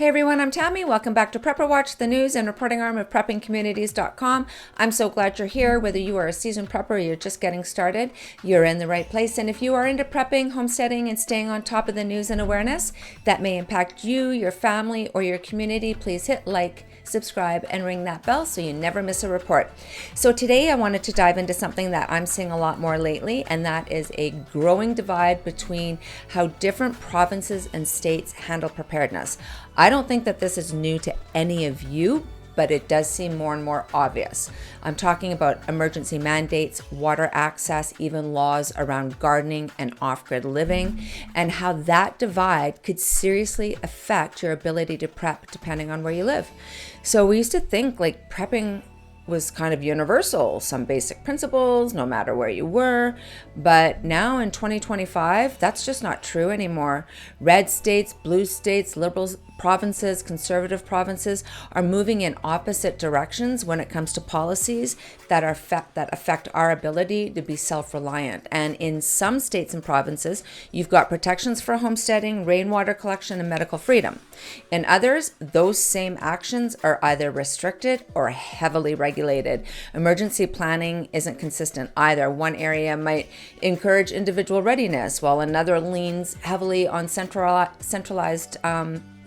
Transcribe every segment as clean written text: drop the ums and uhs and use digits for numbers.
Hey everyone, I'm Tammy. Welcome back to Prepper Watch, the news and reporting arm of preppingcommunities.com. I'm so glad you're here. Whether you are a seasoned prepper or you're just getting started, you're in the right place. And if you are into prepping, homesteading, and staying on top of the news and awareness that may impact you, your family, or your community, please hit like, subscribe, and ring that bell so you never miss a report. So today I wanted to dive into something that I'm seeing a lot more lately, and that is a growing divide between how different provinces and states handle preparedness. I don't think that this is new to any of you, but it does seem more and more obvious. I'm talking about emergency mandates, water access, even laws around gardening and off-grid living, and how that divide could seriously affect your ability to prep depending on where you live. So we used to think like prepping was kind of universal, some basic principles, no matter where you were. But now in 2025, that's just not true anymore. Red states, blue states, liberal provinces, conservative provinces are moving in opposite directions when it comes to policies that affect our ability to be self-reliant. And in some states and provinces, you've got protections for homesteading, rainwater collection, and medical freedom. In others, those same actions are either restricted or heavily regulated. Emergency planning isn't consistent either. One area might encourage individual readiness, while another leans heavily on centralized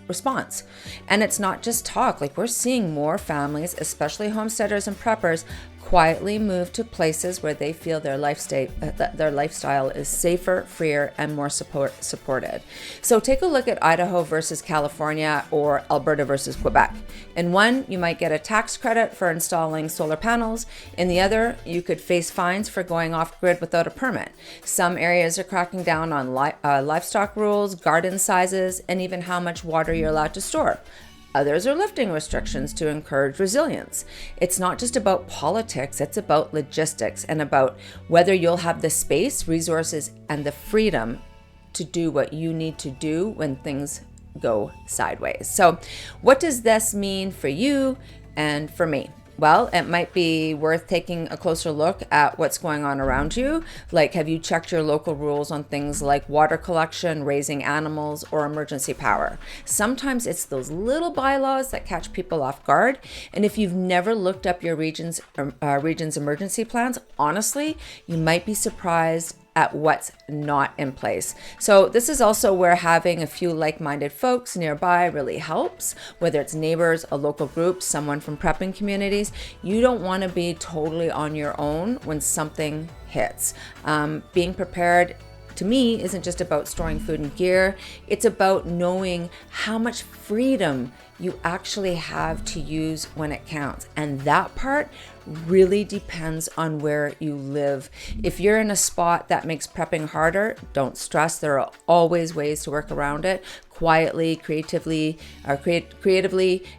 response. And it's not just talk. Like, we're seeing more families, especially homesteaders and preppers, quietly move to places where they feel their lifestyle is safer, freer, and more supported. So take a look at Idaho versus California or Alberta versus Quebec. In one, you might get a tax credit for installing solar panels. In the other, you could face fines for going off-grid without a permit. Some areas are cracking down on livestock rules, garden sizes, and even how much water you're allowed to store. Others are lifting restrictions to encourage resilience. It's not just about politics, it's about logistics and about whether you'll have the space, resources, and the freedom to do what you need to do when things go sideways. So, what does this mean for you and for me? Well, it might be worth taking a closer look at what's going on around you. Like, have you checked your local rules on things like water collection, raising animals, or emergency power? Sometimes it's those little bylaws that catch people off guard. And if you've never looked up your region's emergency plans, honestly, you might be surprised at what's not in place. So this is also where having a few like-minded folks nearby really helps, whether it's neighbors, a local group, someone from prepping communities. You don't want to be totally on your own when something hits. Being prepared, to me, isn't just about storing food and gear. It's about knowing how much freedom you actually have to use when it counts. And that part really depends on where you live. If you're in a spot that makes prepping harder, don't stress. There are always ways to work around it, quietly, creatively,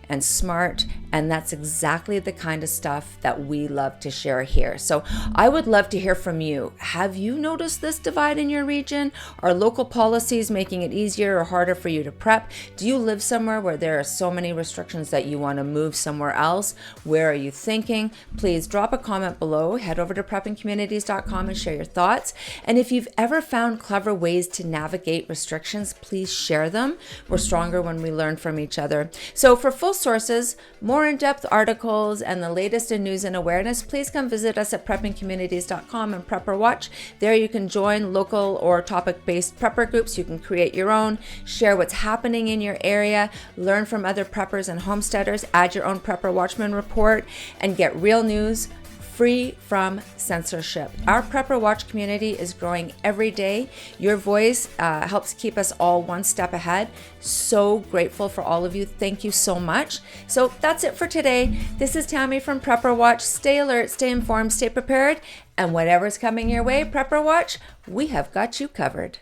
and smart. And that's exactly the kind of stuff that we love to share here. So I would love to hear from you. Have you noticed this divide in your region? Are local policies making it easier or harder for you to prep? Do you live somewhere where there are so many restrictions that you want to move somewhere else? Where are you thinking? Please drop a comment below. Head over to preppingcommunities.com and share your thoughts. And if you've ever found clever ways to navigate restrictions, please share them. We're stronger when we learn from each other. So for full sources, more in-depth articles, and the latest in news and awareness, please come visit us at preppingcommunities.com and Prepper Watch. There you can join local or topic-based prepper groups. You can create your own, share what's happening in your area, learn from other preppers and homesteaders, add your own Prepper Watchman report, and get real news free from censorship. Our Prepper Watch community is growing every day. Your voice helps keep us all one step ahead. So grateful for all of you. Thank you so much. So that's it for today. This is Tammy from Prepper Watch. Stay alert, stay informed, stay prepared, and whatever's coming your way, Prepper Watch, we have got you covered.